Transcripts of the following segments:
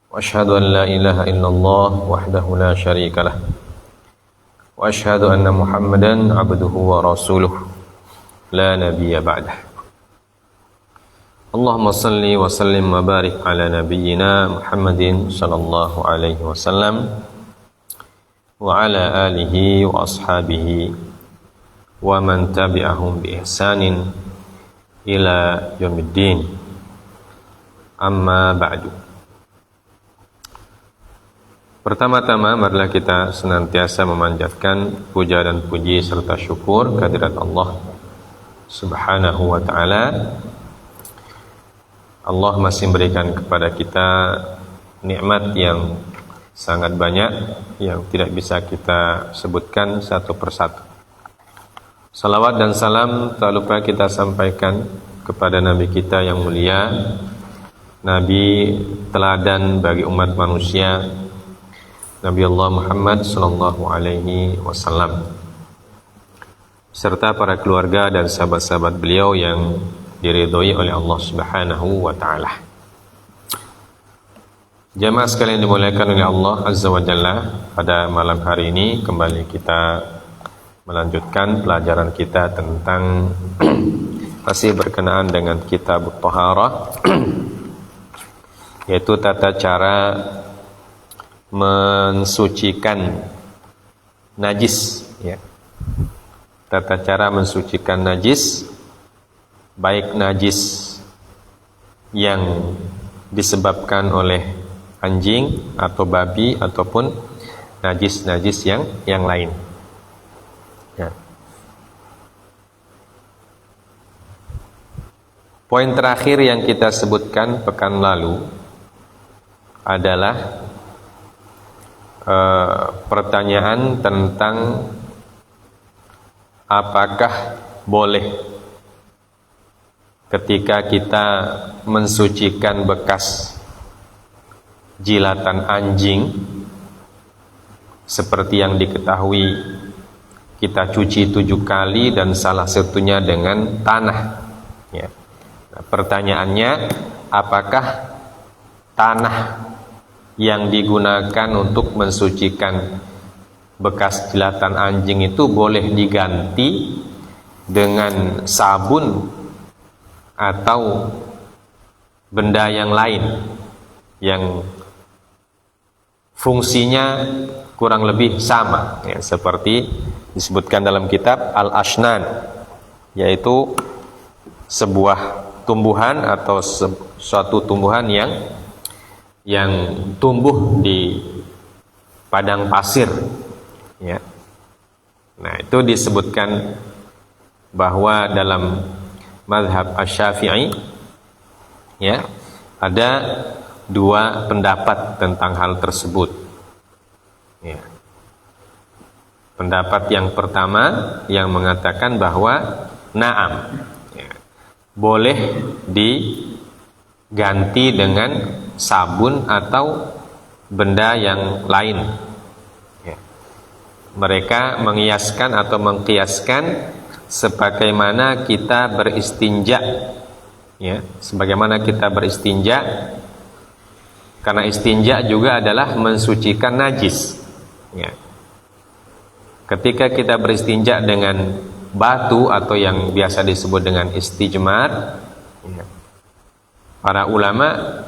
وأشهد أن لا إله إلا الله وحده لا شريك له وأشهد أن محمدا عبده ورسوله لا نبي بعده اللهم صل وسلم وبارك على نبينا محمد صلى الله عليه وسلم وعلى آله وأصحابه ومن تبعهم بإحسان إلى يوم الدين أما بعد. Pertama-tama marilah kita senantiasa memanjatkan puja dan puji serta syukur kehadirat Allah Subhanahu wa ta'ala. Allah masih memberikan kepada kita nikmat yang sangat banyak yang tidak bisa kita sebutkan satu persatu. Salawat dan salam tak lupa kita sampaikan kepada Nabi kita yang mulia, Nabi teladan bagi umat manusia, Nabi Allah Muhammad sallallahu alaihi wasallam, serta para keluarga dan sahabat-sahabat beliau yang diridhoi oleh Allah Subhanahu wa ta'ala. Jamaah sekalian dimuliakan oleh Allah Azza wa Jalla, pada malam hari ini kembali kita melanjutkan pelajaran kita tentang masih berkenaan dengan kitab Taharah yaitu tata cara mensucikan najis, ya. Tata cara mensucikan najis, baik najis yang disebabkan oleh anjing atau babi ataupun najis-najis yang lain. Ya. Poin terakhir yang kita sebutkan pekan lalu adalah pertanyaan tentang apakah boleh ketika kita mensucikan bekas jilatan anjing seperti yang diketahui kita cuci 7 kali dan salah satunya dengan tanah, ya. Nah, pertanyaannya, apakah tanah yang digunakan untuk mensucikan bekas jilatan anjing itu boleh diganti dengan sabun atau benda yang lain yang fungsinya kurang lebih sama, ya, seperti disebutkan dalam kitab Al-Ashnan, yaitu sebuah tumbuhan atau suatu tumbuhan yang tumbuh di padang pasir, ya. Nah, itu disebutkan bahwa dalam mazhab Asy-Syafi'i, ya, ada 2 pendapat tentang hal tersebut, ya. Pendapat yang pertama yang mengatakan bahwa na'am, ya, boleh diganti dengan sabun atau benda yang lain, ya. Mereka mengiaskan atau mengkiaskan sebagaimana kita beristinja, ya, sebagaimana kita beristinja, karena istinja juga adalah mensucikan najis, ya. Ketika kita beristinja dengan batu atau yang biasa disebut dengan istijmar, ya, para ulama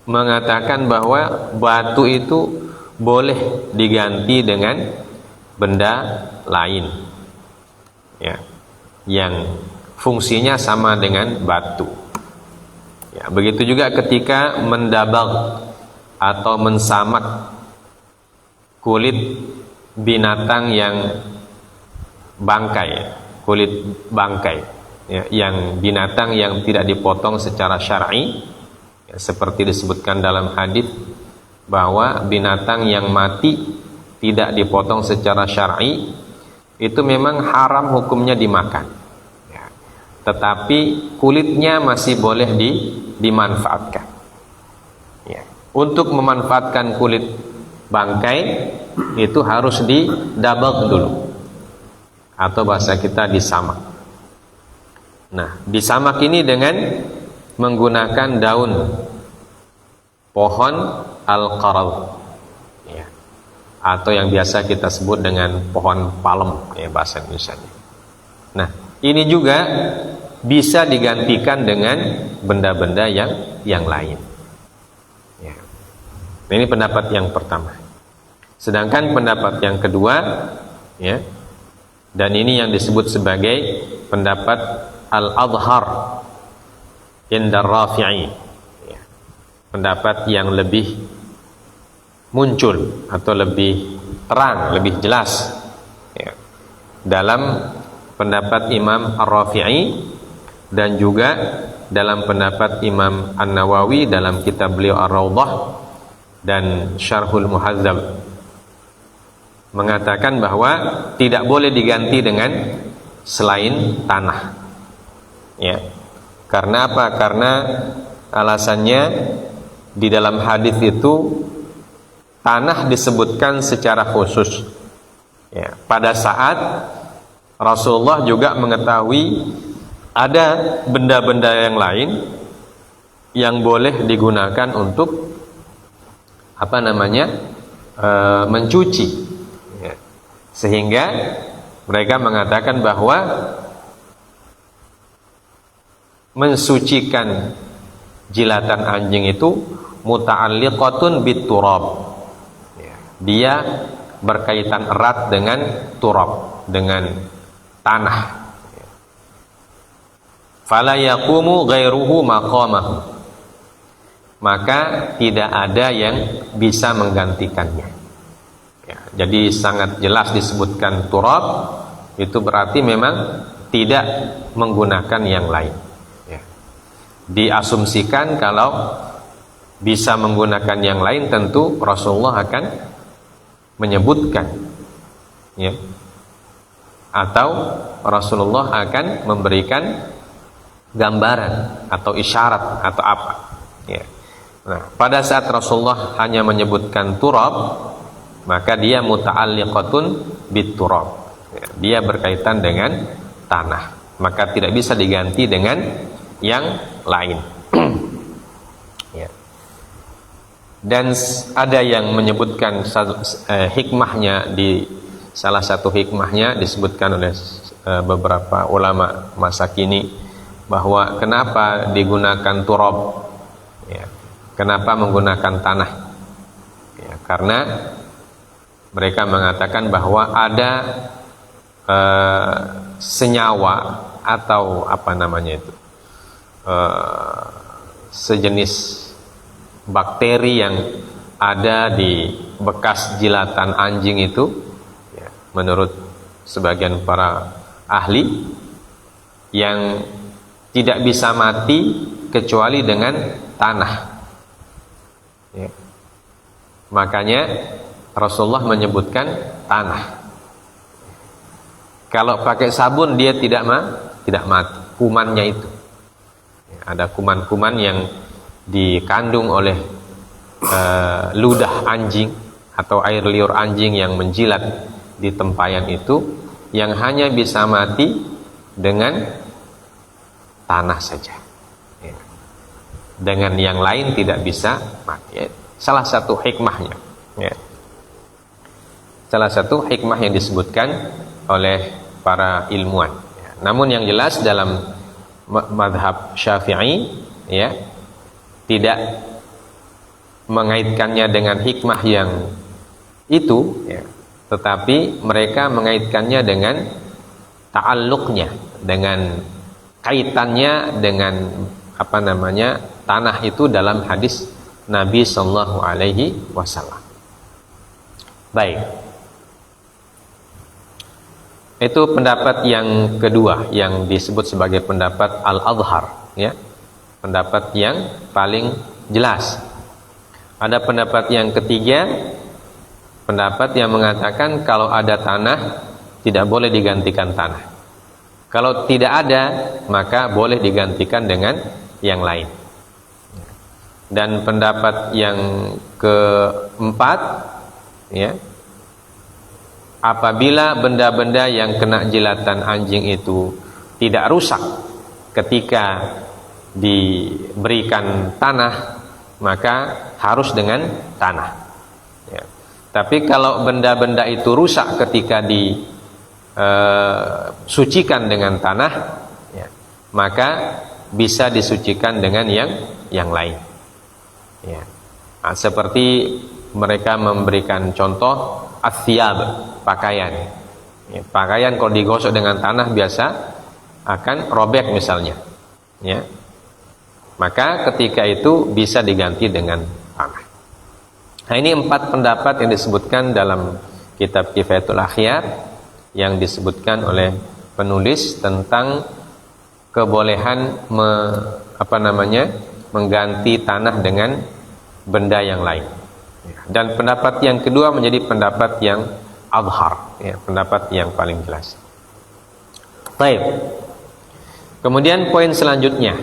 mengatakan bahwa batu itu boleh diganti dengan benda lain, ya, yang fungsinya sama dengan batu, ya. Begitu juga ketika mendabag atau mensamak kulit binatang yang bangkai, kulit bangkai, ya, yang binatang yang tidak dipotong secara syar'i, ya, seperti disebutkan dalam hadis bahwa binatang yang mati tidak dipotong secara syar'i itu memang haram hukumnya dimakan, ya. Tetapi kulitnya masih boleh dimanfaatkan, ya. Untuk memanfaatkan kulit bangkai itu harus didabag dulu, atau bahasa kita disamak. Nah, disamak ini dengan menggunakan daun pohon al-qarad, ya, atau yang biasa kita sebut dengan pohon palem, ya, bahasa Indonesianya. Nah, ini juga bisa digantikan dengan benda-benda yang lain. Ya. Ini pendapat yang pertama. Sedangkan pendapat yang kedua, ya, dan ini yang disebut sebagai pendapat al-adhar indar Rafi'i, ya, pendapat yang lebih muncul atau lebih terang, lebih jelas, ya, dalam pendapat Imam Ar-Rafi'i dan juga dalam pendapat Imam An-Nawawi dalam kitab beliau Ar-Rawdah dan Syarhul Muhadzab, mengatakan bahwa tidak boleh diganti dengan selain tanah. Ya. Karena apa? Karena alasannya di dalam hadis itu tanah disebutkan secara khusus. Ya. Pada saat Rasulullah juga mengetahui ada benda-benda yang lain yang boleh digunakan untuk mencuci. Sehingga mereka mengatakan bahwa mensucikan jilatan anjing itu muta'alliqatun bit-turab. Dia berkaitan erat dengan turab, dengan tanah. Fala yaqumu ghairuhu maqamahu. Maka tidak ada yang bisa menggantikannya. Ya, jadi sangat jelas disebutkan turab, itu berarti memang tidak menggunakan yang lain. Ya. Diasumsikan kalau bisa menggunakan yang lain, tentu Rasulullah akan menyebutkan, ya, atau Rasulullah akan memberikan gambaran atau isyarat atau apa. Ya. Nah, pada saat Rasulullah hanya menyebutkan turab, maka dia muta'alliqatun bit-turab. Dia berkaitan dengan tanah, maka tidak bisa diganti dengan yang lain. Ya. Dan ada yang menyebutkan hikmahnya, di salah satu hikmahnya disebutkan oleh beberapa ulama masa kini, bahwa kenapa digunakan turab, ya, kenapa menggunakan tanah, ya, karena mereka mengatakan bahwa ada senyawa atau sejenis bakteri yang ada di bekas jilatan anjing itu, ya, menurut sebagian para ahli, yang tidak bisa mati kecuali dengan tanah. Ya. Makanya Rasulullah menyebutkan tanah. Kalau pakai sabun dia tidak mati kumannya itu. Ada kuman-kuman yang dikandung oleh ludah anjing atau air liur anjing yang menjilat di tempayan itu, yang hanya bisa mati dengan tanah saja. Ya. Dengan yang lain tidak bisa mati. Ya. Salah satu hikmahnya. Ya. Salah satu hikmah yang disebutkan oleh para ilmuwan. Ya. Namun yang jelas dalam mazhab Syafi'i, ya, tidak mengaitkannya dengan hikmah yang itu, ya, tetapi mereka mengaitkannya dengan ta'alluqnya, dengan kaitannya dengan tanah itu dalam hadis Nabi Sallallahu Alaihi Wasallam. Baik. Itu pendapat yang kedua yang disebut sebagai pendapat al-adhar, ya. Pendapat yang paling jelas. Ada pendapat yang ketiga, pendapat yang mengatakan kalau ada tanah tidak boleh digantikan tanah. Kalau tidak ada, maka boleh digantikan dengan yang lain. Dan pendapat yang keempat, ya, apabila benda-benda yang kena jilatan anjing itu tidak rusak ketika diberikan tanah, maka harus dengan tanah. Ya. Tapi kalau benda-benda itu rusak ketika disucikan dengan tanah, ya, maka bisa disucikan dengan yang lain. Ya. Nah, seperti mereka memberikan contoh athiyab, pakaian. Ya, pakaian kalau digosok dengan tanah biasa akan robek misalnya. Ya. Maka ketika itu bisa diganti dengan tanah. Nah, ini 4 pendapat yang disebutkan dalam kitab Kifayatul Akhyar yang disebutkan oleh penulis tentang kebolehan mengganti tanah dengan benda yang lain. Dan pendapat yang kedua menjadi pendapat yang adhar, ya, pendapat yang paling jelas. Baik. Kemudian poin selanjutnya,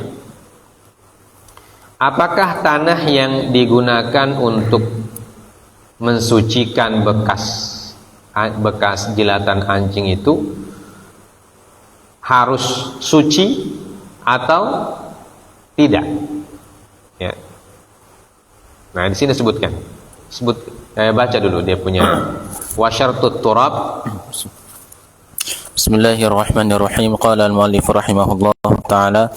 apakah tanah yang digunakan untuk mensucikan bekas jilatan anjing itu harus suci atau tidak? Ya. Nah, di sini sebutkan. Baca dulu dia punya wasyartut turab. Bismillahirrahmanirrahim. Qala al-muallif rahimahullah ta'ala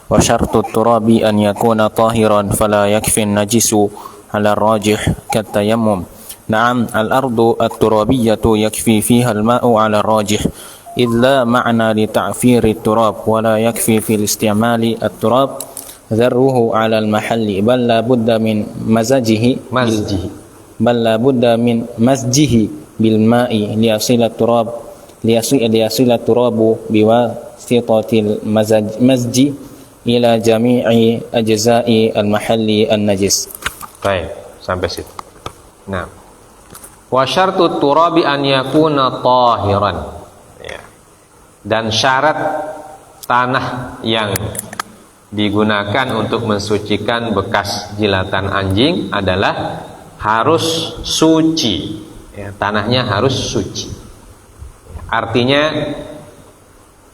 wa syartut turabi an yakuna tahiran fala yakfi an-najisu ala ar-rajih katayammum. Na'am, al-ardu at-turabiyyatu yakfi fiha al-ma'u ala ar-rajih idh la ma'na li ta'firi at-turab wa la yakfi fi al-istimali at-turab dharruhu ala al-mahalli bal la budda min mazjihi bil ma'i liyasila turabu biwasitatil mazji ila jami'i ajza'i al-mahalli an-najis. Baik, sampai situ. Nah, wa syartut turabi an yakuna tahiran. Ya. Dan syarat tanah yang digunakan untuk mensucikan bekas jilatan anjing adalah harus suci. Ya, tanahnya harus suci. Artinya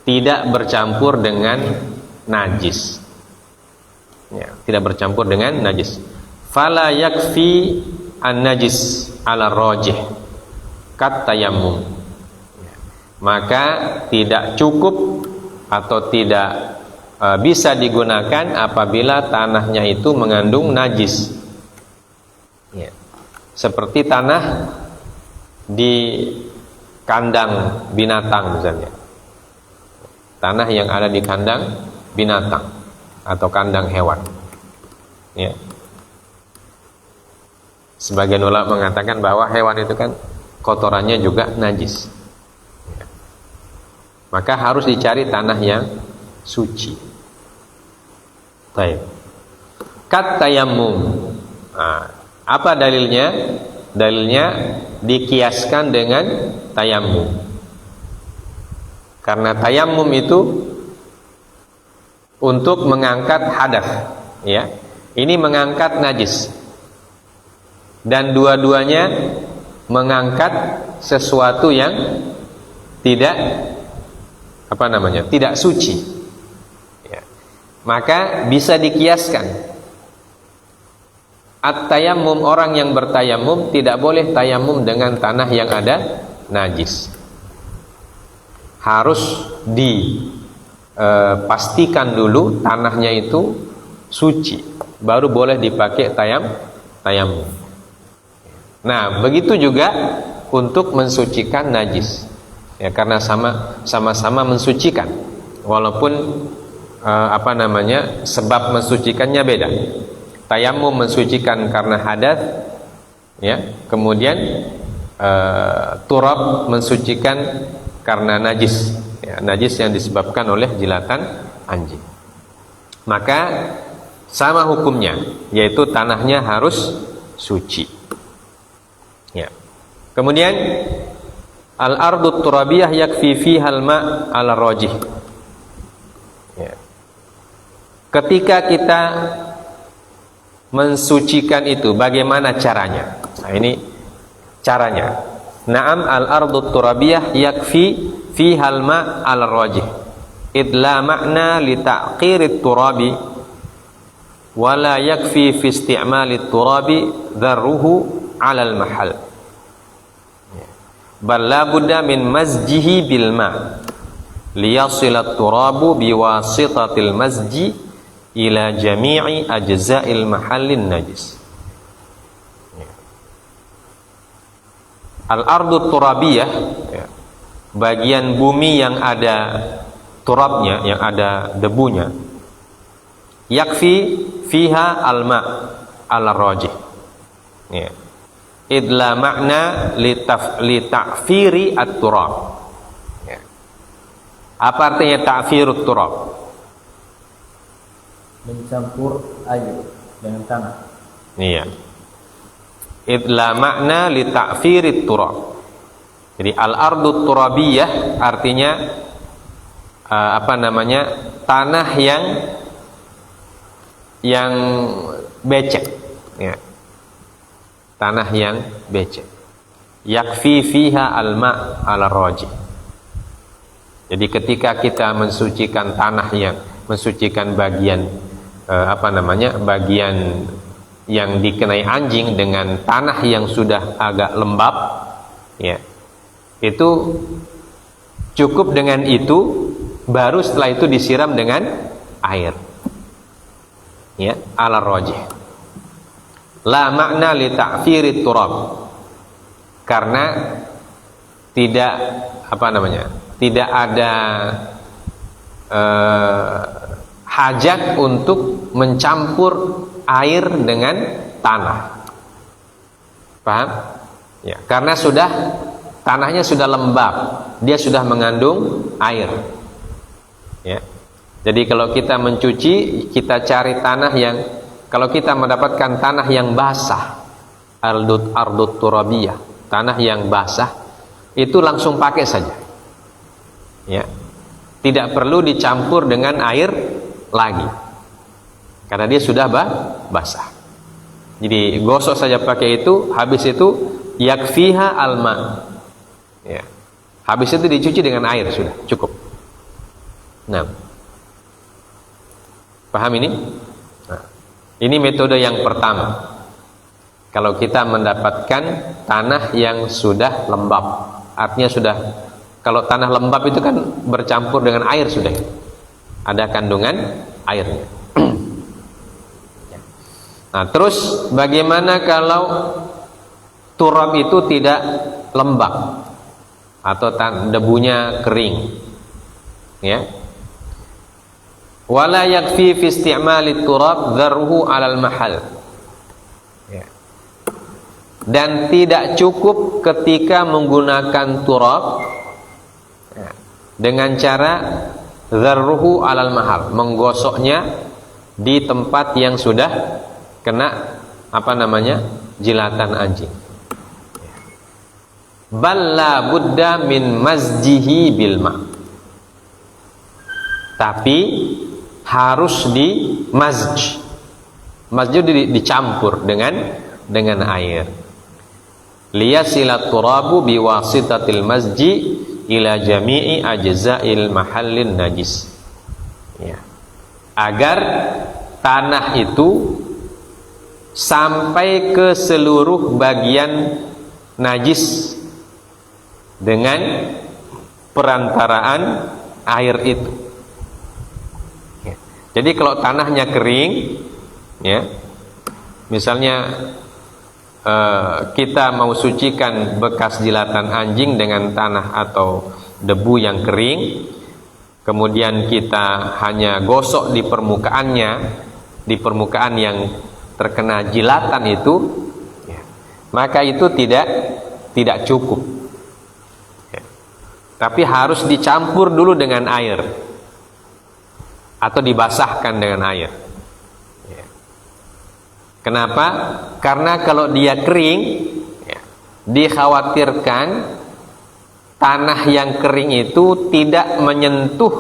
tidak bercampur dengan najis. Ya, tidak bercampur dengan najis. Fala yakfi an-najis ala rajih kat tayammum. Ya, maka tidak cukup atau tidak bisa digunakan apabila tanahnya itu mengandung najis. Ya. Seperti tanah di kandang binatang misalnya. Tanah yang ada di kandang binatang atau kandang hewan. Ya. Sebagian ulama mengatakan bahwa hewan itu kan kotorannya juga najis. Ya. Maka harus dicari tanah yang suci. Baik. Kat tayammum. Nah, apa dalilnya? Dalilnya dikiaskan dengan tayammum. Karena tayammum itu untuk mengangkat hadath, ya. Ini mengangkat najis. Dan dua-duanya mengangkat sesuatu yang tidak tidak suci. Maka bisa dikiaskan. At-tayammum, orang yang bertayamum tidak boleh tayamum dengan tanah yang ada najis. Harus dipastikan dulu tanahnya itu suci, baru boleh dipakai tayamum. Nah, begitu juga untuk mensucikan najis. Ya, karena sama-sama mensucikan. Walaupun sebab mensucikannya beda. Tayamum mensucikan karena hadath, ya. Kemudian turab mensucikan karena najis, ya, najis yang disebabkan oleh jilatan anjing. Maka sama hukumnya, yaitu tanahnya harus suci. Ya. Kemudian al-ardu turabiyah yakfi fiha al-ma' ala rajih. Ya. Ketika kita mensucikan itu, bagaimana caranya? Nah, ini caranya. Na'am, al-ardu turabiyah yakfi fiha al-ma' ala rajih. Idla ma'na li ta'qirit turabi wala yakfi fi isti'mali turabi dharruhu 'ala al-mahal. Bal la budda min mazjihi bil ma' liyasila turabu biwasitatil mazji ila jami'i ajza'il mahallin najis. Al-ardu turabiyah, bagian bumi yang ada turabnya, yang ada debunya, yakfi fiha al-ma' al-rajih, ya. Idla makna li ta'firi at-turab, ya. Apa artinya ta'firut turab? Mencampur air dengan tanah. Iya. Idla makna li ta'firit turab. Jadi al-ardu turabiyah artinya tanah yang becek, ya. Tanah yang becek. Yakfi fiha al-ma' ala rajih. Jadi ketika kita mensucikan tanah mensucikan bagian bagian yang dikenai anjing dengan tanah yang sudah agak lembab, ya, itu cukup dengan itu, baru setelah itu disiram dengan air, ya, ala rajih. La makna li ta'firit turab, karena tidak tidak ada hajat untuk mencampur air dengan tanah. Paham? Ya, karena tanahnya sudah lembab, dia sudah mengandung air. Ya. Jadi kalau kita mencuci, kita cari tanah kalau kita mendapatkan tanah yang basah, ardut turabiyah, tanah yang basah, itu langsung pakai saja. Ya. Tidak perlu dicampur dengan air lagi, karena dia sudah basah. Jadi gosok saja pakai itu, habis itu yakfiha alma, ya. Habis itu dicuci dengan air, sudah cukup. Nah, paham ini? Nah, ini metode yang pertama. Kalau kita mendapatkan tanah yang sudah lembab, artinya kalau tanah lembab itu kan bercampur dengan air, sudah ada kandungan airnya. Nah, terus bagaimana kalau turab itu tidak lembab atau debunya kering, ya? Wala yakfi fi isti'mali turab dharruhu 'alal mahal, ya. Dan tidak cukup ketika menggunakan turab, ya, dengan cara dharruhu 'alal mahal, menggosoknya di tempat yang sudah kena jilatan anjing. Balla budda min mazjihi bil ma', tapi harus di mazj. Mazj dicampur dengan air. Liyasilat turabu biwasitatil mazji ila jami'i ajza'il mahallin najis, ya. Agar tanah itu sampai ke seluruh bagian najis dengan perantaraan air itu, ya. Jadi kalau tanahnya kering, ya, misalnya kita mau sucikan bekas jilatan anjing dengan tanah atau debu yang kering, kemudian kita hanya gosok di permukaan yang terkena jilatan itu, ya, maka itu tidak cukup, ya. Tapi harus dicampur dulu dengan air atau dibasahkan dengan air, ya. Kenapa? Karena kalau dia kering, ya, dikhawatirkan tanah yang kering itu tidak menyentuh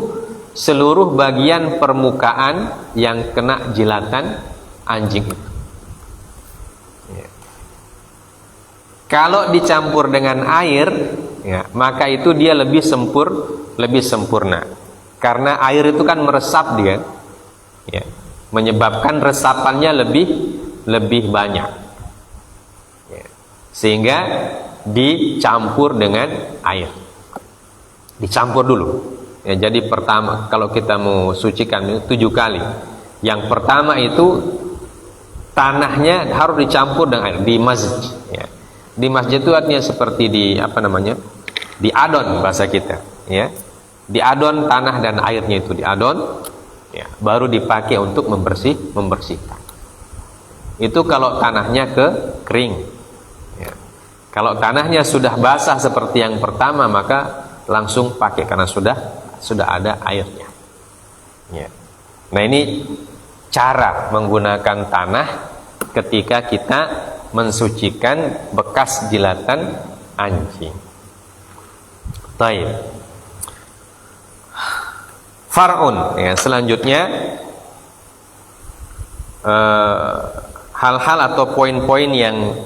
seluruh bagian permukaan yang kena jilatan anjing itu, ya. Kalau dicampur dengan air, ya, maka itu dia lebih sempurna, karena air itu kan meresap dia, ya. menyebabkan resapannya lebih banyak. Ya. Sehingga dicampur dengan air. Dicampur dulu. Ya, jadi pertama kalau kita mau sucikan 7 kali. Yang pertama itu tanahnya harus dicampur dengan air di masjid. Ya. Di masjid itu artinya seperti di di adon bahasa kita, ya. Di adon tanah dan airnya itu di adon, ya, baru dipakai untuk membersihkan. Itu kalau tanahnya kering. Ya. Kalau tanahnya sudah basah seperti yang pertama, maka langsung pakai karena sudah ada airnya. Ya. Nah, ini cara menggunakan tanah ketika kita mensucikan bekas jilatan anjing. Baik. Far'un, ya, selanjutnya hal-hal atau poin-poin yang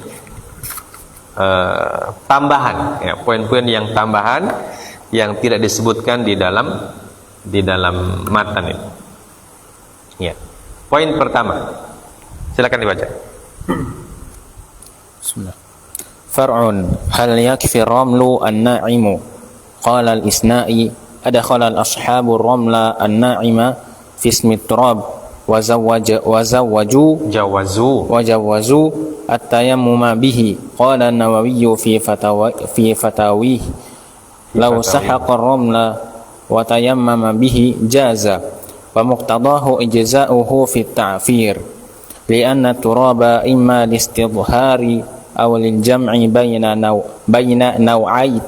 tambahan, ya, poin-poin yang tambahan yang tidak disebutkan di dalam matan ini. Ya. Poin pertama, silakan dibaca. Bismillah. Far'un hal yakfi ramlu an-na'imu qala al-isna'i adkhala al-ashabu ramla an-na'ima fi ismi turab wa jawazu at-tayammuma bihi qala an-nawawi fi fatawi law sahaqa ar-ramla wa tayammama bihi jaza wa muqtadahu ijza'uhu fi at-ta'fir li'anna turaba imma listidhari aw lil jam'i baina naw'ai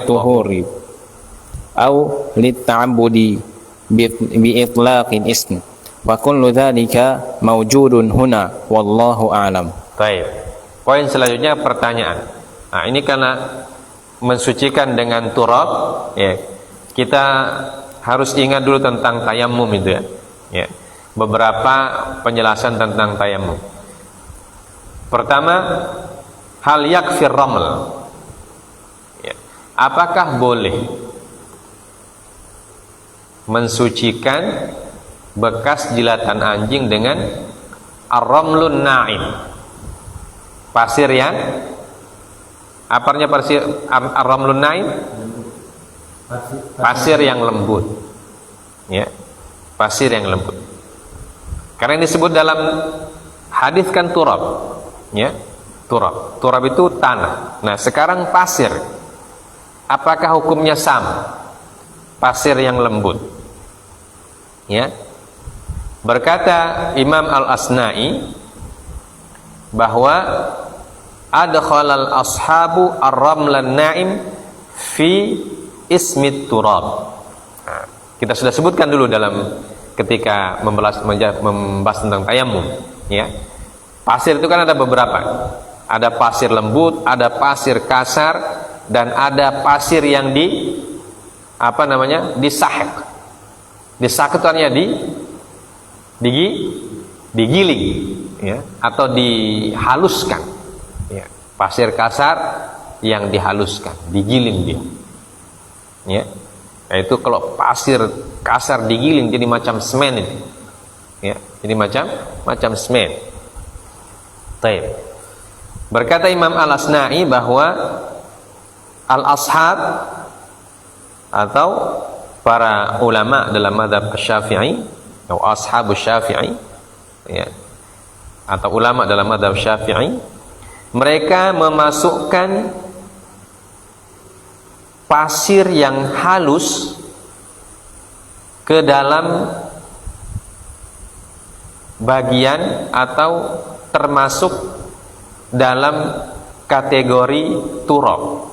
tuhuri aw lit ta'abbudi bi itlaqil ism wa kullu dhalika mawjudun huna wallahu a'lam. Baik. Poin selanjutnya pertanyaan. Nah, ini karena mensucikan dengan turab, ya, kita harus ingat dulu tentang tayammum itu, ya. Ya. Beberapa penjelasan tentang tayammum. Pertama, hal yakfir raml. Ya. Apakah boleh mensucikan bekas jilatan anjing dengan ar-ramlun na'im? Pasir yang aparnya pasir ar-ramlun na'im? Pasir yang lembut. Ya. Pasir yang lembut. Karena yang disebut dalam hadis kan turab, ya, turab. Turab itu tanah. Nah, sekarang pasir. Apakah hukumnya sama? Pasir yang lembut. Ya. Berkata Imam Al-Asna'i bahwa adkhalal ashabu ar-ramlan na'im fi ismi turab. Nah, kita sudah sebutkan dulu dalam ketika membahas tentang tayammum, ya. Pasir itu kan ada beberapa. Ada pasir lembut, ada pasir kasar, dan ada pasir yang disahek. Disahek itu artinya digiling, ya, atau dihaluskan. Ya. Pasir kasar yang dihaluskan, digiling dia. Ya. Nah, itu kalau pasir kasar digiling jadi macam semen itu. Ya, jadi macam semen. Baik. Berkata Imam Al-Asna'i bahwa al-ashab atau para ulama dalam mazhab Syafi'i atau ashabus Syafi'i, ya, atau ulama dalam mazhab Syafi'i, mereka memasukkan pasir yang halus ke dalam bagian atau termasuk dalam kategori turab.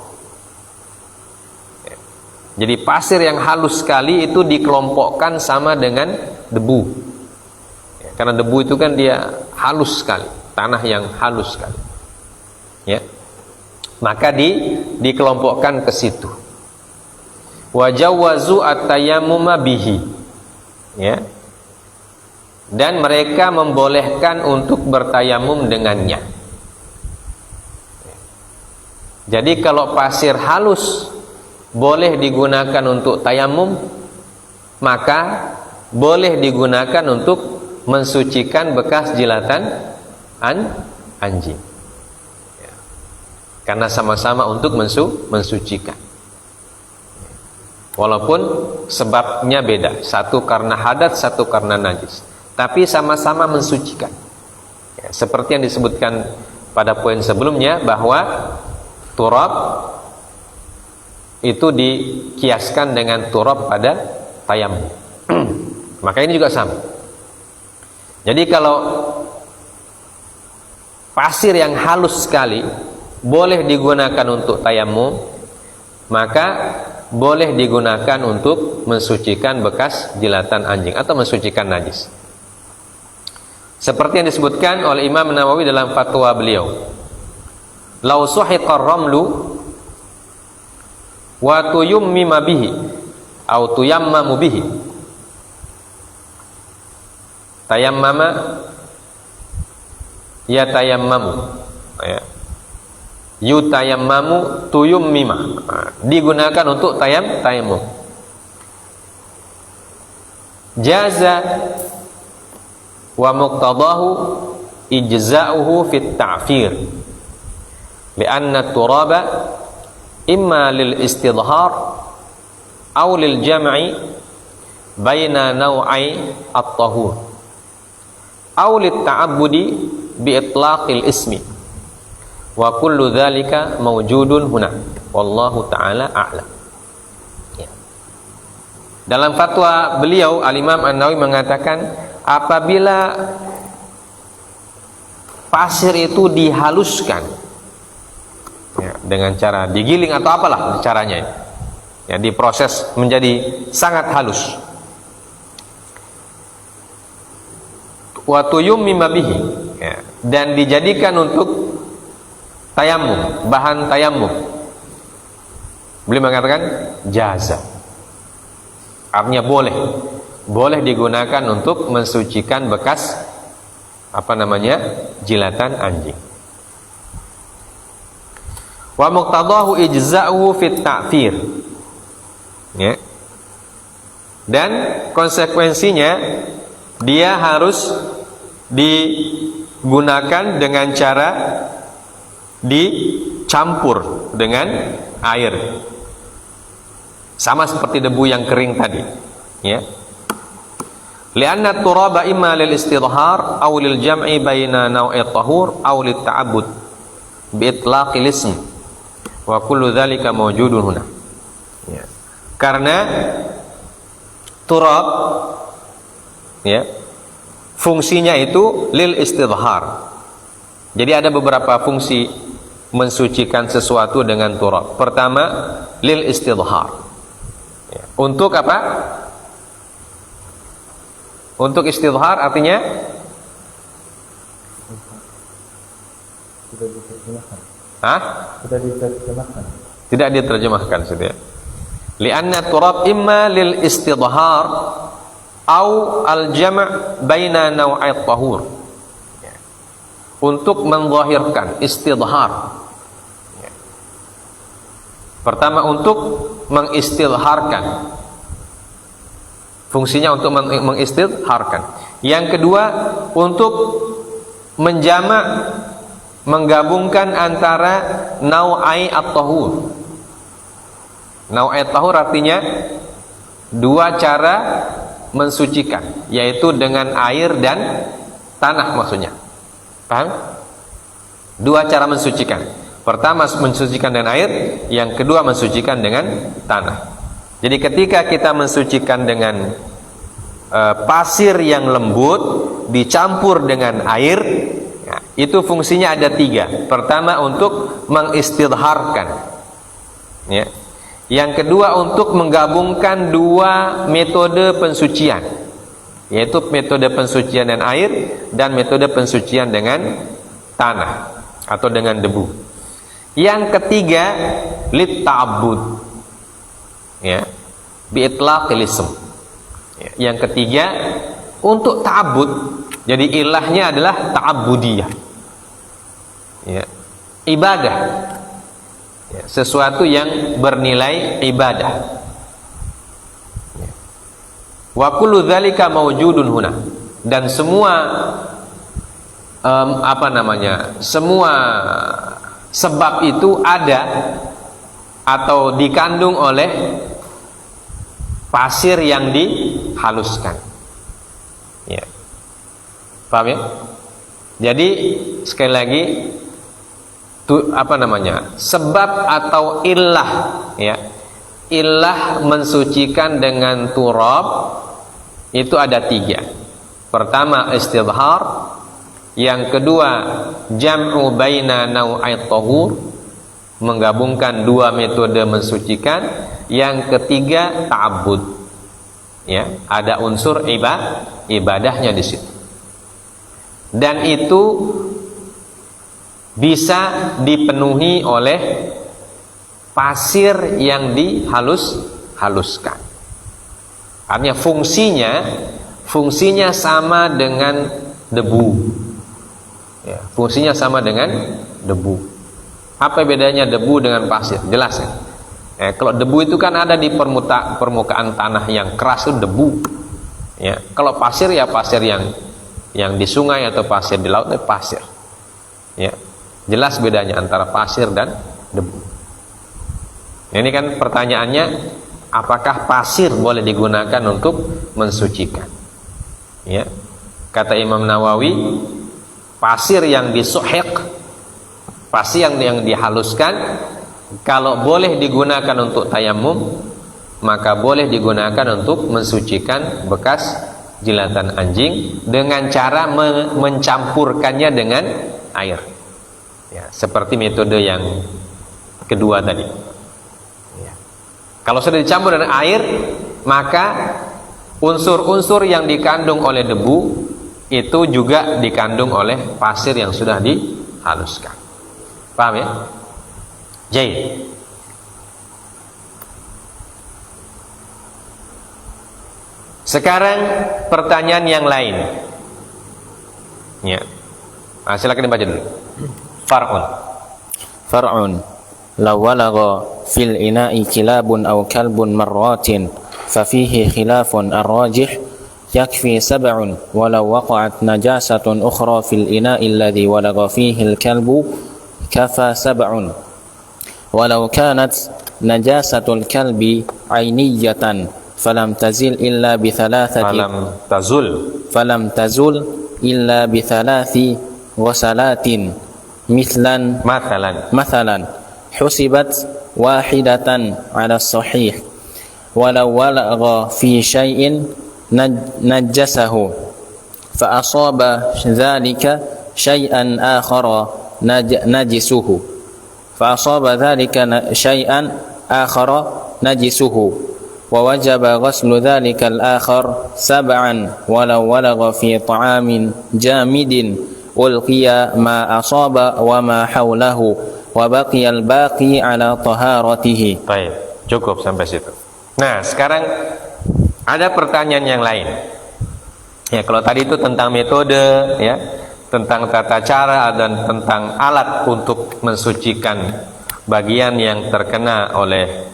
Jadi pasir yang halus sekali itu dikelompokkan sama dengan debu. Karena debu itu kan dia halus sekali, tanah yang halus sekali. Ya. Maka dikelompokkan ke situ. Wa jawazu at-tayammuma bihi. Ya. Dan mereka membolehkan untuk bertayamum dengannya. Jadi kalau pasir halus boleh digunakan untuk tayamum, maka boleh digunakan untuk mensucikan bekas jilatan anjing. Ya. Karena sama-sama untuk mensucikan. Walaupun sebabnya beda, satu karena hadas, satu karena najis, tapi sama-sama mensucikan. Ya, seperti yang disebutkan pada poin sebelumnya bahwa turab itu dikiaskan dengan turab pada tayammum. Maka ini juga sama. Jadi kalau pasir yang halus sekali boleh digunakan untuk tayammum, maka boleh digunakan untuk mensucikan bekas jilatan anjing atau mensucikan najis. Seperti yang disebutkan oleh Imam Nawawi dalam fatwa beliau, "Lau suhiqar ramlu wa tuyammama bihi au tuyammamu bihi." Tayammama ya tayammamu. Ya. Yutayammamu tuyammima, digunakan untuk tayammum. Jaza wa muqtadahu ijza'uhu fit ta'fir li'anna turaba imma lil istidhar aw lil jam'i baina naw'i at-tahur aw lit ta'abbudi bi itlaqil ismi wa kullu dzalika mawjudun huna wallahu ta'ala a'lam. Ya. Dalam fatwa beliau Al-Imam An-Nawawi mengatakan apabila pasir itu dihaluskan ya, dengan cara digiling atau apalah caranya ya, diproses menjadi sangat halus, wa tuyammima bihi ya, dan dijadikan untuk tayammum, bahan tayammum, beliau mengatakan jaza, artinya boleh digunakan untuk mensucikan bekas jilatan anjing. Wa muqtadahu ijza'uhu fit ta'fir ya. Dan konsekuensinya dia harus digunakan dengan cara dicampur dengan air, sama seperti debu yang kering tadi ya. Lianna turaba imma lil istidhar aw lil jam'i baina naw'i tahur aw lit ta'abbud bi itlaqil ism wa kullu dzalika mawjudun huna ya. Karena turab ya, fungsinya itu lil istidhar. Jadi ada beberapa fungsi mensucikan sesuatu dengan turab. Pertama, lil istidhar ya. Untuk apa? Untuk istidhar artinya tidak diterjemahkan. Tidak diterjemahkan sudah. Lianna turab imma lil istidhar au al jam' baina naw'i tahur. Untuk menzahirkan istidhar. Pertama untuk mengistidharkan. Fungsinya untuk mengistidharkan. Yang kedua untuk menjamak, menggabungkan antara nau'ai at-tahur. Nau'ai at-tahur artinya dua cara mensucikan, yaitu dengan air dan tanah maksudnya. Paham? Dua cara mensucikan. Pertama mensucikan dengan air, yang kedua mensucikan dengan tanah. Jadi ketika kita mensucikan dengan pasir yang lembut dicampur dengan air, ya, itu fungsinya ada tiga. Pertama untuk mengistidharkan, ya. Yang kedua untuk menggabungkan dua metode pensucian, yaitu metode pensucian dengan air dan metode pensucian dengan tanah atau dengan debu. Yang ketiga lit ta'abbud, ya, bi itlaqil ism. Yang ketiga untuk ta'abbud. Jadi ilahnya adalah ta'abbudiyah, ya, ibadah, ya, sesuatu yang bernilai ibadah, ya. Wa kullu dzalika mawjudun huna. Dan semua semua sebab itu ada atau dikandung oleh pasir yang dihaluskan. Ya. Paham ya? Jadi sekali lagi sebab atau illah, ya. Illah mensucikan dengan turab itu ada 3. Pertama istidhar, yang kedua jam'u baina nau'ait tahur, menggabungkan 2 metode mensucikan, yang ketiga ta'abbud, ya, ada unsur ibadahnya di situ. Dan itu bisa dipenuhi oleh pasir yang dihaluskan. Artinya fungsinya sama dengan debu, ya, fungsinya sama dengan debu. Apa bedanya debu dengan pasir? Jelas ya? Kalau debu itu kan ada di permukaan tanah yang keras, itu debu, ya. Kalau pasir ya pasir yang di sungai atau pasir di laut itu pasir, ya. Jelas bedanya antara pasir dan debu. Ini kan pertanyaannya, apakah pasir boleh digunakan untuk mensucikan? Ya, kata Imam Nawawi, pasir yang disuhiq, pasir yang dihaluskan, kalau boleh digunakan untuk tayamum, maka boleh digunakan untuk mensucikan bekas jilatan anjing dengan cara mencampurkannya dengan air. Ya, seperti metode yang kedua tadi. Ya. Kalau sudah dicampur dengan air, maka unsur-unsur yang dikandung oleh debu itu juga dikandung oleh pasir yang sudah dihaluskan. Paham ya? Jadi, sekarang pertanyaan yang lain. Ya. Silakan dibaca dulu. Far'un law walagha fil ina'i kilabun aw kalbun marratin ففيه خلاف الراجح يكفي 7 ولو وقعت نجاسة أخرى في الإناء الذي ولغ فيه الكلب كفى 7 ولو كانت نجاسة الكلب عينية فلم تزل إلا بثلاث غسلات مثلا حسبت واحدة على الصحيح ولو ولغ في شيء نجسه فأصاب ذلك شيئا آخر نجسه ووجب غسل ذلك الآخر 7 ولو ولغ في طعام جامد ألقي ما أصاب وما حوله وبقي الباقي على طهارته. Baik, cukup sampai situ. Nah, sekarang ada pertanyaan yang lain. Ya, kalau tadi itu tentang metode, ya, tentang tata cara dan tentang alat untuk mensucikan bagian yang terkena oleh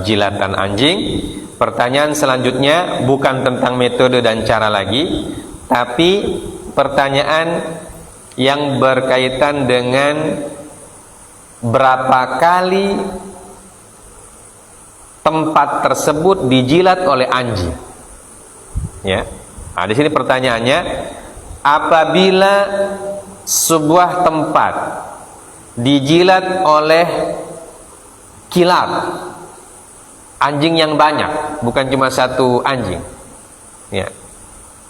jilatan anjing. Pertanyaan selanjutnya bukan tentang metode dan cara lagi, tapi pertanyaan yang berkaitan dengan berapa kali tempat tersebut dijilat oleh anjing. Ya. Nah, di sini pertanyaannya, apabila sebuah tempat dijilat oleh kilab, anjing yang banyak, bukan cuma satu anjing. Ya.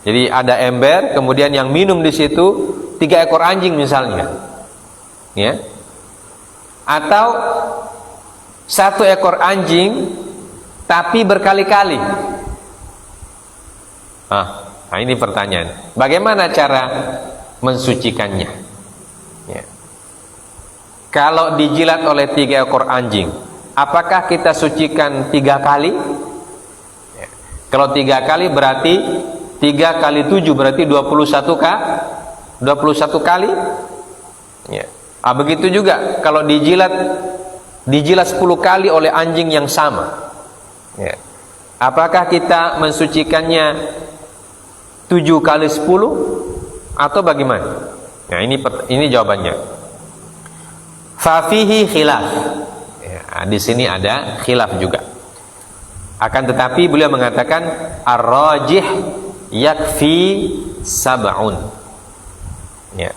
Jadi ada ember, kemudian yang minum di situ 3 ekor anjing misalnya. Ya. Atau 1 ekor anjing tapi berkali-kali. Nah, ini pertanyaan. Bagaimana cara mensucikannya? Ya. Kalau dijilat oleh 3 ekor anjing, apakah kita sucikan 3 kali? Ya. Kalau 3 kali berarti 3 kali 7 berarti 21 kali. Ya. Begitu juga kalau dijilat 10 kali oleh anjing yang sama. Ya. Apakah kita mensucikannya 7 kali 10 atau bagaimana? Nah, ini jawabannya. Fafihi khilaf. Ya, di sini ada khilaf juga. Akan tetapi beliau mengatakan ar-rajih yakfi sab'un. Ya.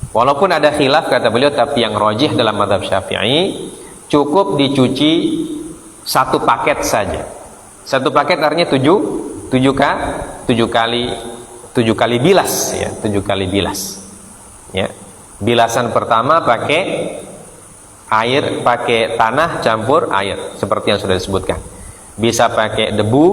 Walaupun ada khilaf kata beliau, tapi yang rajih dalam mazhab Syafi'i cukup dicuci 1 paket saja. 1 paket artinya 7 kali bilas ya, 7 kali bilas. Ya. Bilasan pertama pakai air, pakai tanah campur air seperti yang sudah disebutkan. Bisa pakai debu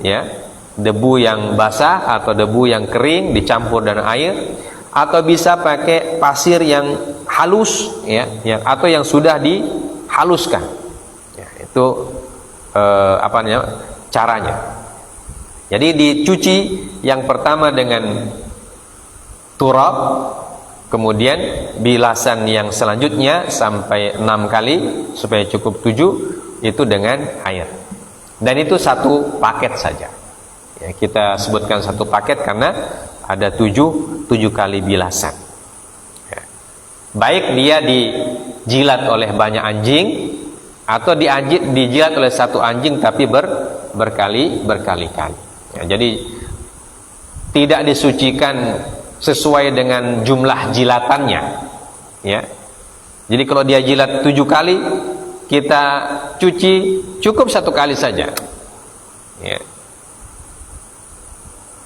ya, debu yang basah atau debu yang kering dicampur dengan air, atau bisa pakai pasir yang halus ya, atau yang sudah dihaluskan. Ya, itu caranya. Jadi dicuci yang pertama dengan turab, kemudian bilasan yang selanjutnya sampai 6 kali supaya cukup 7 itu dengan air. Dan itu 1 paket saja. Ya, kita sebutkan 1 paket karena ada 7 kali bilasan. Ya. Baik dia dijilat oleh banyak anjing atau dijilat oleh 1 anjing tapi berkali-kali. Ya, jadi tidak disucikan sesuai dengan jumlah jilatannya. Ya. Jadi kalau dia jilat 7 kali, kita cuci cukup 1 kali saja. Ya.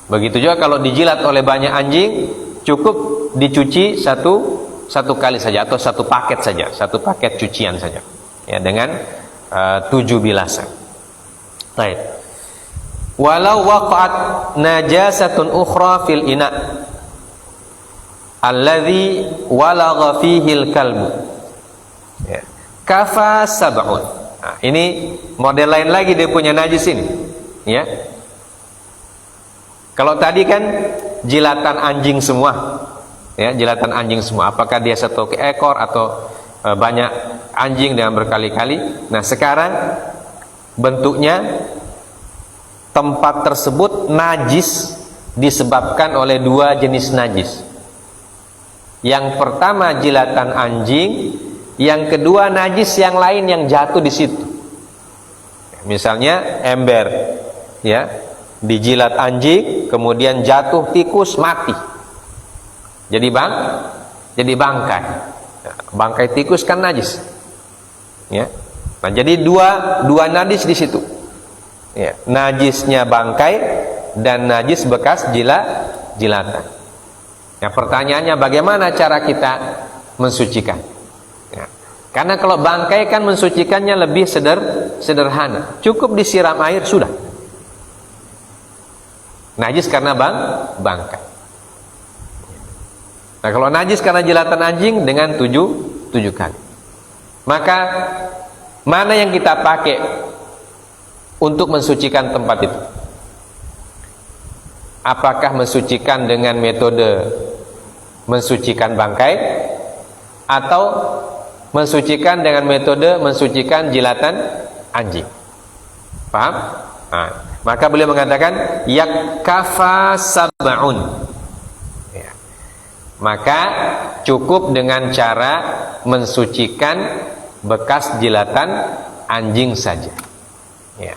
Begitu juga kalau dijilat oleh banyak anjing, cukup dicuci satu kali saja atau 1 paket saja, 1 paket cucian saja. Ya, dengan 7 bilasan. Baik. Walau waqa'at najasatun ukhra fil ina alladhi walagha fihi al-kalbu. Ya. Kafa sab'un. Nah, ini model lain lagi dia punya najis ini. Ya. Kalau tadi kan jilatan anjing semua. Ya, jilatan anjing semua. Apakah dia 1 ekor atau banyak anjing dengan berkali-kali? Nah, sekarang bentuknya tempat tersebut najis disebabkan oleh 2 jenis najis. Yang pertama jilatan anjing, yang kedua najis yang lain yang jatuh di situ. Misalnya ember, ya, dijilat anjing, kemudian jatuh tikus mati. Jadi bangkai. Bangkai tikus kan najis. Ya. Nah, jadi dua najis di situ. Ya, najisnya bangkai dan najis bekas jilatan. Ya, pertanyaannya bagaimana cara kita mensucikan? Ya, karena kalau bangkai kan mensucikannya lebih sederhana. Cukup disiram air sudah. Najis karena bangkai. Nah, kalau najis karena jilatan anjing dengan 7 kali. Maka mana yang kita pakai untuk mensucikan tempat itu? Apakah mensucikan dengan metode mensucikan bangkai atau mensucikan dengan metode mensucikan jilatan anjing? Paham? Nah, maka beliau mengatakan yakfa sab'un. Ya. Maka cukup dengan cara mensucikan bekas jilatan anjing saja. Ya.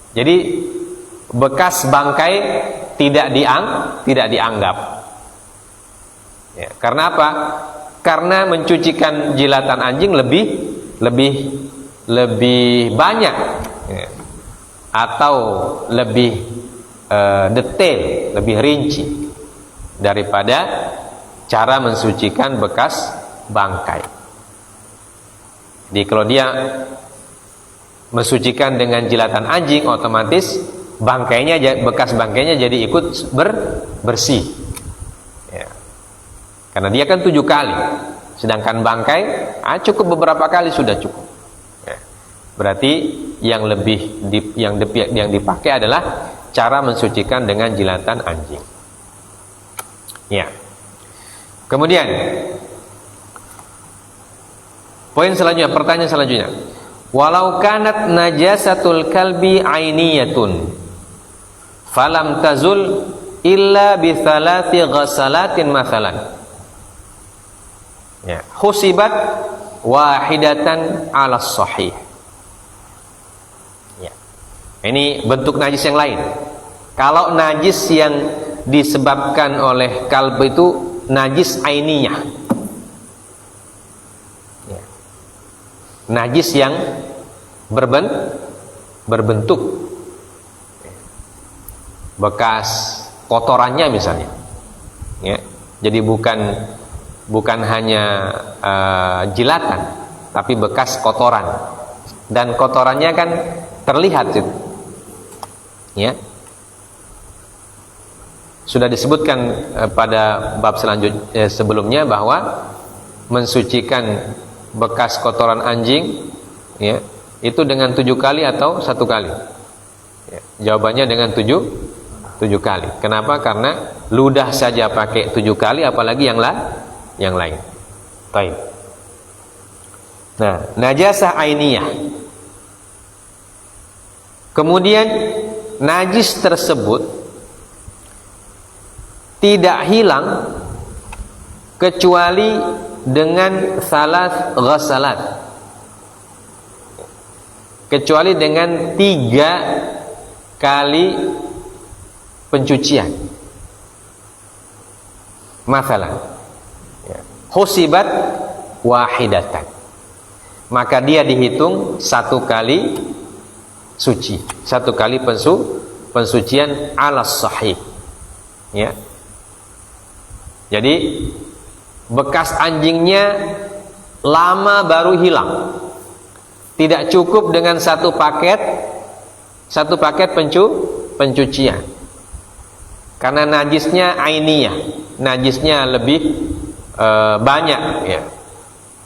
Jadi bekas bangkai tidak dianggap. Ya, karena apa? Karena mencucikan jilatan anjing lebih banyak, ya, atau lebih detail, lebih rinci daripada cara mensucikan bekas bangkai. Jadi kalau dia mensucikan dengan jilatan anjing, otomatis bekas bangkainya jadi ikut bersih. Ya. Karena dia kan 7 kali, sedangkan bangkai cukup beberapa kali sudah cukup. Ya. Berarti yang dipakai adalah cara mensucikan dengan jilatan anjing. Ya. Kemudian poin selanjutnya, pertanyaan selanjutnya, walau kanat najasatul kalbi ainiyatun falam tazul illa bi thalathi ghasalatin mathalan. Ya, husibat wahidatan ala sahih. Ya. Ini bentuk najis yang lain. Kalau najis yang disebabkan oleh kalb itu najis ainiyah. Ya. Najis yang berbentuk. Bekas kotorannya misalnya. Ya. Jadi bukan hanya jilatan, tapi bekas kotoran, dan kotorannya kan terlihat itu. Ya, sudah disebutkan pada bab sebelumnya bahwa mensucikan bekas kotoran anjing, ya, itu dengan 7 kali atau 1 kali. Ya, jawabannya dengan 7 kali. Kenapa? Karena ludah saja pakai 7 kali, apalagi yang lain. Baik. Nah, najasah ainiyah. Kemudian najis tersebut tidak hilang kecuali dengan salat ghasalat. Kecuali dengan 3 kali pencucian. Masalah husibat wahidatan, maka dia dihitung 1 kali suci, 1 kali pensucian ala sahih. Ya, jadi bekas anjingnya lama baru hilang, tidak cukup dengan 1 paket pencucian, karena najisnya ainiyah, najisnya lebih banyak, ya,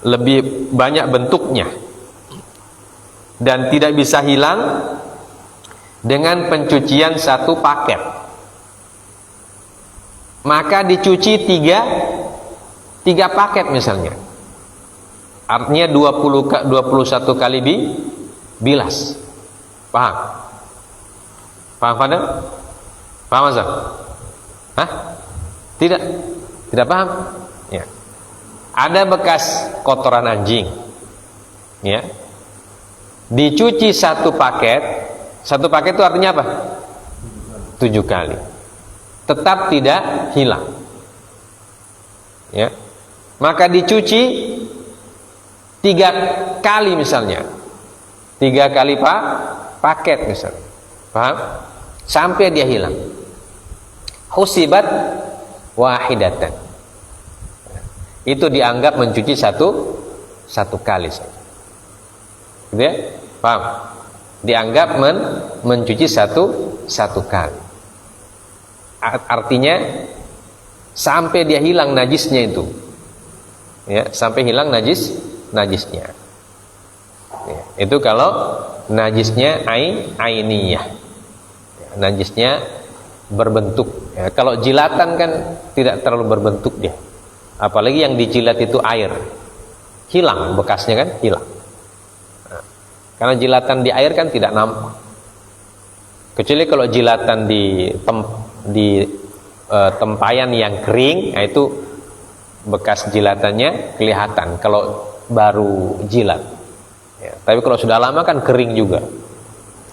lebih banyak bentuknya, dan tidak bisa hilang dengan pencucian 1 paket. Maka dicuci 3 paket misalnya, artinya 21 kali bilas. Paham Fadil? Paham Azhar? Hah? Tidak paham? Ya. Ada bekas kotoran anjing, ya, dicuci 1 paket. 1 paket itu artinya apa? 7 kali, tetap tidak hilang. Ya, maka dicuci 3 kali misalnya, 3 kali paket misalnya, paham? Sampai dia hilang. Husibat wahidatan, itu dianggap mencuci satu kali saja. Gitu ya? Paham? Dianggap mencuci satu kali. Artinya sampai dia hilang najisnya itu. Ya, sampai hilang najisnya. Ya, itu kalau najisnya ainiyah. Ya, najisnya berbentuk. Ya, kalau jilatan kan tidak terlalu berbentuk dia. Apalagi yang dijilat itu air, hilang bekasnya kan, hilang. Nah, karena jilatan di air kan tidak nampak. Kecuali kalau jilatan di tempayan yang kering, nah itu bekas jilatannya kelihatan kalau baru jilat. Ya, tapi kalau sudah lama kan kering juga,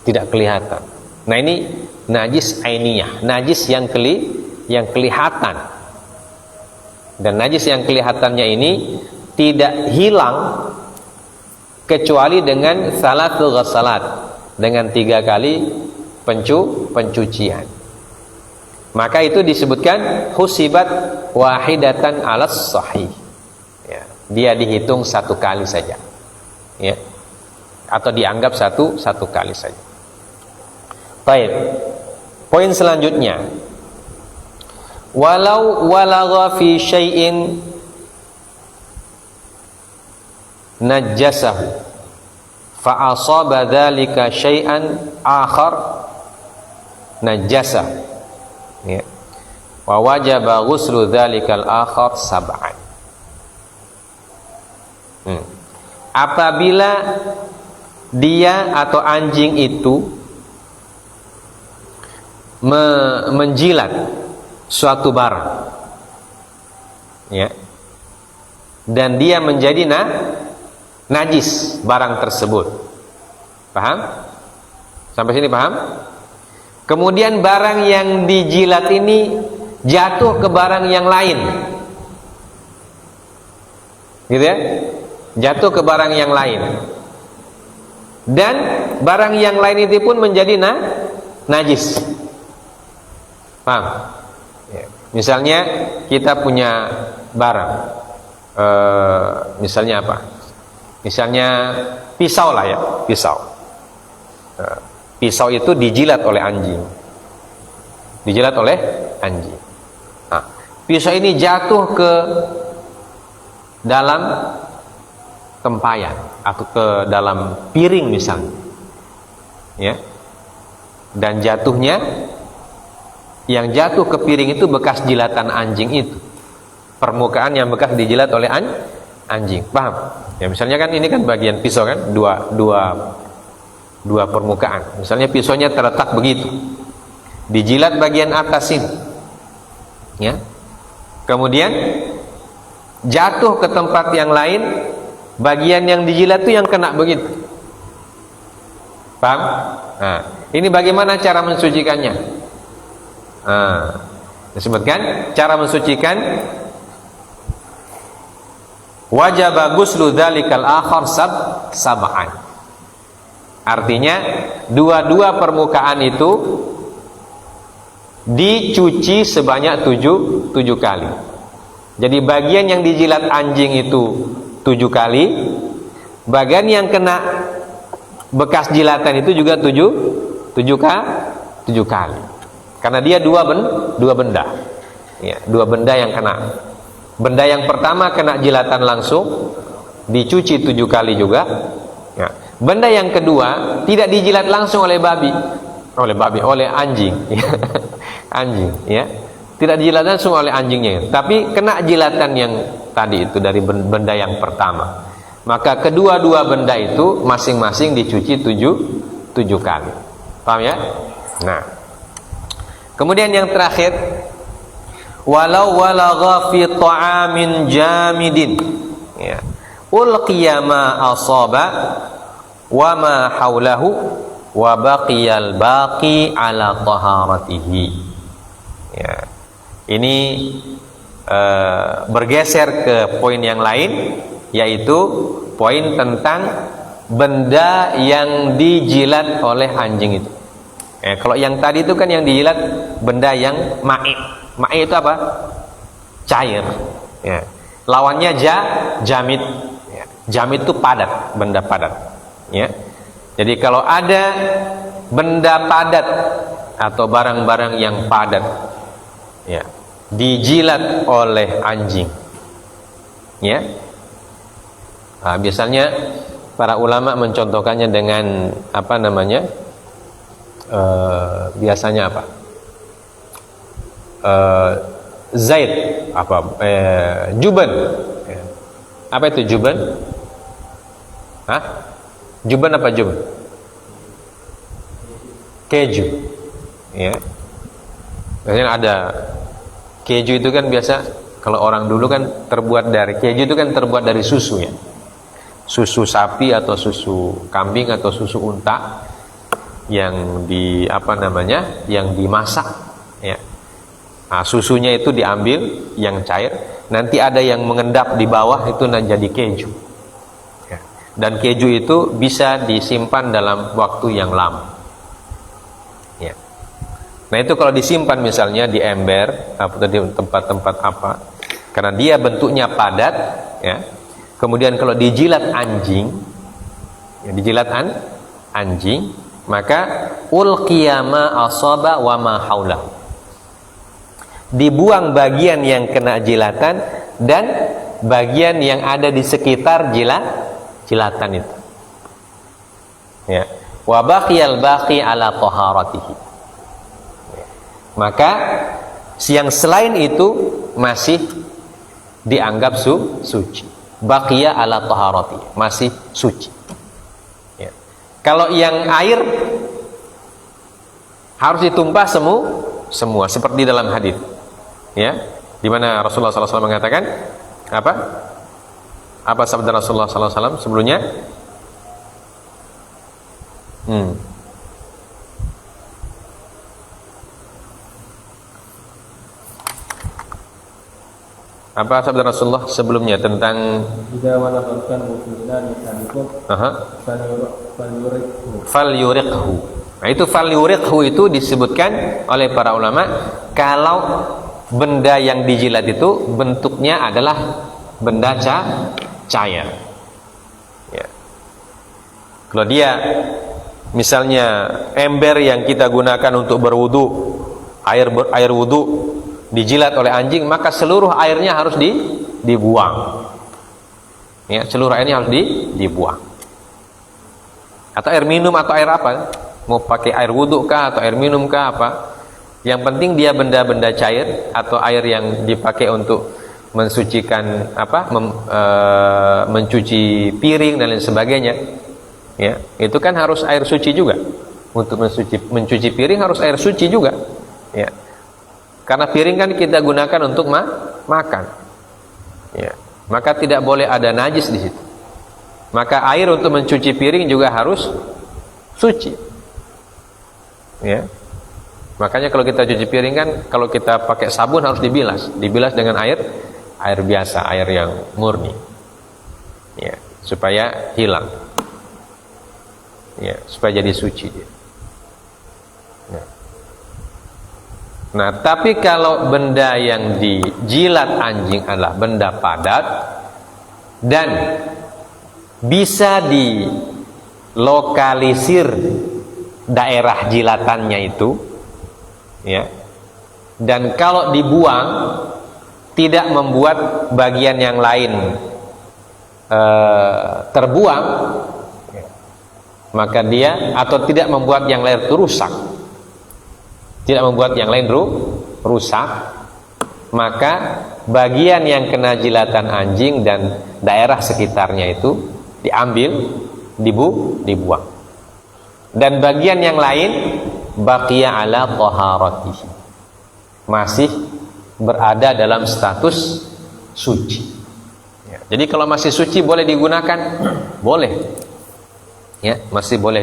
tidak kelihatan. Nah, ini najis ainiyah, najis yang kelihatan. Dan najis yang kelihatannya ini tidak hilang kecuali dengan salatul ghasalat, dengan 3 kali pencucian. Maka itu disebutkan husibat wahidatan alas sahih. Ya, dia dihitung 1 kali saja. Ya. Atau dianggap satu kali saja. Baik. Poin selanjutnya, walau walagha fi syai'in najjasahu fa asaba dzalika syai'an akhar najjasah, ya, wa wajaba ghuslu dzalikal akhar sab'an. Apabila dia atau anjing itu menjilat suatu barang, ya, dan dia menjadi najis barang tersebut. Paham? Sampai sini paham? Kemudian barang yang dijilat ini jatuh ke barang yang lain, gitu ya, jatuh ke barang yang lain, dan barang yang lain itu pun menjadi najis. Paham? Ya. Misalnya kita punya barang, misalnya apa? Misalnya pisau lah ya, pisau. Pisau itu dijilat oleh anjing, dijilat oleh anjing. Nah, pisau ini jatuh ke dalam tempayan atau ke dalam piring misalnya, ya. Dan jatuhnya, yang jatuh ke piring itu bekas jilatan anjing itu, permukaan yang bekas dijilat oleh anjing. Paham? Ya, misalnya kan ini kan bagian pisau kan, dua permukaan. Misalnya pisaunya terletak begitu, dijilat bagian atas ini, ya. Kemudian jatuh ke tempat yang lain, bagian yang dijilat itu yang kena begitu. Paham? Nah, ini bagaimana cara mensucikannya? Nah, disebutkan cara mensucikan, wajib ghuslu dzalikal akhar sab'an. Artinya dua permukaan itu dicuci sebanyak 7 kali. Jadi bagian yang dijilat anjing itu 7 kali, bagian yang kena bekas jilatan itu juga 7 kali. Karena dia dua benda, ya, dua benda yang kena. Benda yang pertama kena jilatan langsung, dicuci 7 kali juga, ya. Benda yang kedua tidak dijilat langsung oleh oleh anjing, anjing, ya, tidak dijilat langsung oleh anjingnya, tapi kena jilatan yang tadi itu dari benda yang pertama. Maka kedua-dua benda itu masing-masing dicuci 7 kali. Paham ya? Nah, kemudian yang terakhir, walau walagha fi ta'amin jamidin, ya, ulqiya ma asaba wa ma haulahu wa baqiyal baqi ala taharatihi. Ya. Ini bergeser ke poin yang lain, yaitu poin tentang benda yang dijilat oleh anjing itu. Kalau yang tadi itu kan yang dijilat benda yang ma'i. Ma'i itu apa? Cair. Ya. Lawannya jamid. Ya. Jamid itu padat, benda padat. Ya. Jadi kalau ada benda padat atau barang-barang yang padat, ya, dijilat oleh anjing, ya, nah, biasanya para ulama mencontohkannya dengan apa namanya, biasanya apa, zaid, apa, juban, ya. Apa itu juban? Hah? Juban apa juban? Keju, ya. Biasanya ada keju itu kan biasa, kalau orang dulu kan terbuat dari keju itu kan terbuat dari susu, ya, susu sapi atau susu kambing atau susu unta yang di apa namanya, yang dimasak, ya. Nah, susunya itu diambil yang cair, nanti ada yang mengendap di bawah itu jadi keju. Dan keju itu bisa disimpan dalam waktu yang lama, ya. Nah itu kalau disimpan misalnya di ember atau di tempat-tempat apa, karena dia bentuknya padat, ya. Kemudian kalau dijilat anjing, ya, dijilat anjing, maka ulqiya ma asaba wa ma haulahu, dibuang bagian yang kena jilatan dan bagian yang ada di sekitar jilatan itu, ya. Wa baqiyal baqi ala taharatihi, maka yang selain itu masih dianggap suci. Baqiya ala taharatihi, masih suci, ya. Kalau yang air harus ditumpah semua seperti dalam hadis, ya, di mana Rasulullah SAW mengatakan apa? Apa sabda Rasulullah SAW sebelumnya? Apa sabda Rasulullah sebelumnya tentang fal yuriqhu. Nah, itu fal yuriqhu itu disebutkan oleh para ulama kalau benda yang dijilat itu bentuknya adalah benda cair. Ya. Kalau dia misalnya ember yang kita gunakan untuk berwudu, air wudu dijilat oleh anjing, maka seluruh airnya harus dibuang. Ya, seluruh airnya harus dibuang. Atau air minum atau air apa? Mau pakai air wudhu kah atau air minum kah apa? Yang penting dia benda-benda cair atau air yang dipakai untuk mensucikan apa? Mencuci piring dan lain sebagainya. Ya, itu kan harus air suci juga. Untuk mencuci piring harus air suci juga. Ya. Karena piring kan kita gunakan untuk makan, ya. Maka tidak boleh ada najis di situ. Maka air untuk mencuci piring juga harus suci, ya. Makanya kalau kita cuci piring kan, kalau kita pakai sabun harus dibilas dengan air biasa, air yang murni, ya, supaya hilang, ya, supaya jadi suci dia. Nah, tapi kalau benda yang dijilat anjing adalah benda padat dan bisa dilokalisir daerah jilatannya itu, ya, dan kalau dibuang tidak membuat bagian yang lain terbuang, maka dia atau tidak membuat yang lain itu rusak, tidak membuat yang lain rusak, maka bagian yang kena jilatan anjing dan daerah sekitarnya itu diambil, dibuang, dan bagian yang lain baqiya ala taharatihi, masih berada dalam status suci, ya. Jadi kalau masih suci boleh digunakan, boleh, ya, masih boleh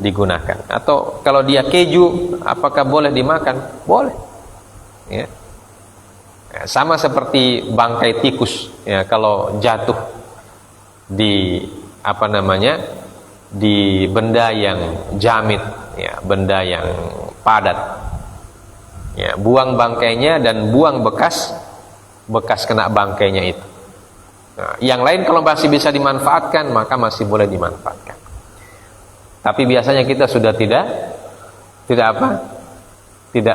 digunakan. Atau kalau dia keju, apakah boleh dimakan? Boleh, ya. Ya, sama seperti bangkai tikus, ya, kalau jatuh di apa namanya, di benda yang jamit, ya, benda yang padat, ya, buang bangkainya dan buang bekas kena bangkainya itu. Nah, yang lain kalau masih bisa dimanfaatkan maka masih boleh dimanfaatkan. Tapi biasanya kita sudah tidak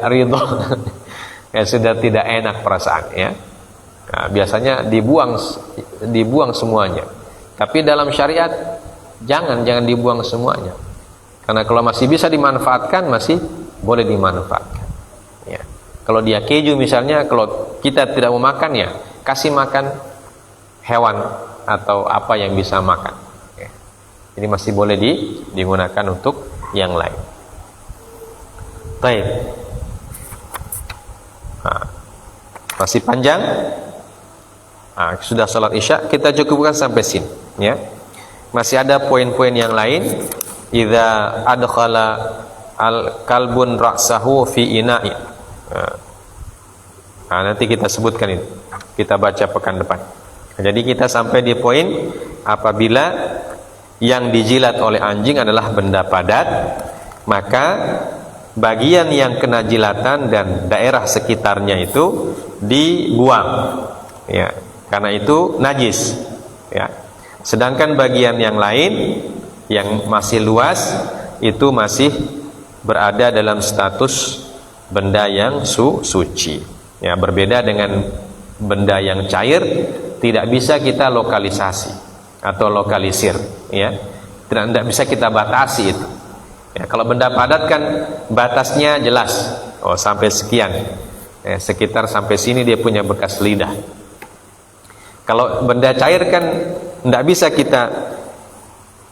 ridho, ya, sudah tidak enak perasaan, ya. Nah, biasanya dibuang semuanya. Tapi dalam syariat jangan dibuang semuanya, karena kalau masih bisa dimanfaatkan masih boleh dimanfaatkan, ya. Kalau dia keju misalnya, kalau kita tidak mau makan, ya kasih makan hewan atau apa yang bisa makan. Ini masih boleh digunakan untuk yang lain. Baik. Nah, masih panjang. Nah, sudah salat isya, kita cukupkan sampai sini, ya. Masih ada poin-poin yang lain. Idza adkhala al-kalbun ra'sahu fi ina'i. Nah, nanti kita sebutkan itu. Kita baca pekan depan. Jadi kita sampai di poin apabila yang dijilat oleh anjing adalah benda padat, maka bagian yang kena jilatan dan daerah sekitarnya itu dibuang, ya, karena itu najis, ya. Sedangkan bagian yang lain yang masih luas itu masih berada dalam status benda yang suci, ya. Berbeda dengan benda yang cair, tidak bisa kita lokalisasi atau lokalisir, ya, tidak bisa kita batasi itu, ya. Kalau benda padat kan batasnya jelas, oh sampai sekian, ya, sekitar sampai sini dia punya bekas lidah. Kalau benda cair kan tidak bisa kita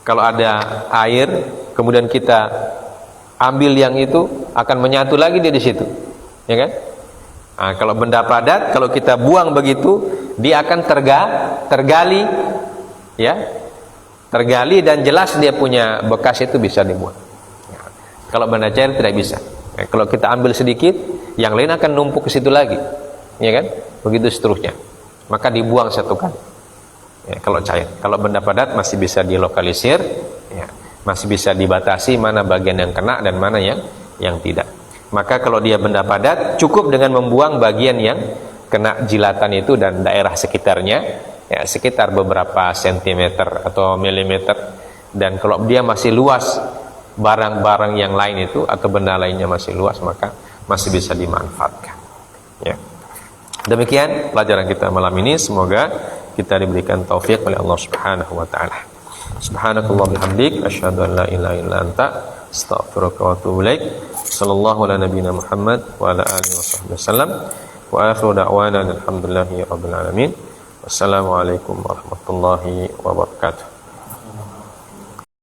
Kalau ada air, kemudian kita ambil yang itu, akan menyatu lagi dia di situ, ya kan? Nah, kalau benda padat, kalau kita buang begitu, dia akan tergali, ya, tergali dan jelas dia punya bekas itu bisa dibuang. Kalau benda cair tidak bisa. Kalau kita ambil sedikit, yang lain akan numpuk ke situ lagi, ya kan? Begitu seterusnya. Maka dibuang satu kali. Ya, kalau cair, kalau benda padat masih bisa dilokalisir, ya, masih bisa dibatasi mana bagian yang kena dan mana yang tidak. Maka kalau dia benda padat, cukup dengan membuang bagian yang kena jilatan itu dan daerah sekitarnya, ya, sekitar beberapa sentimeter atau milimeter. Dan kalau dia masih luas, barang-barang yang lain itu atau benda lainnya masih luas, maka masih bisa dimanfaatkan. Ya. Demikian pelajaran kita malam ini, semoga kita diberikan taufik oleh Allah Subhanahu wa taala. Subhanakallah bihamdik, asyhadu an la ilaha illa anta, astaghfiruka wa atubu ilaik. Sallallahu ala nabiyyina Muhammad wa ala alihi washabbihi wasallam. Wa akhiru da'wana alhamdulillahi rabbil alamin. Wassalamualaikum warahmatullahi wabarakatuh.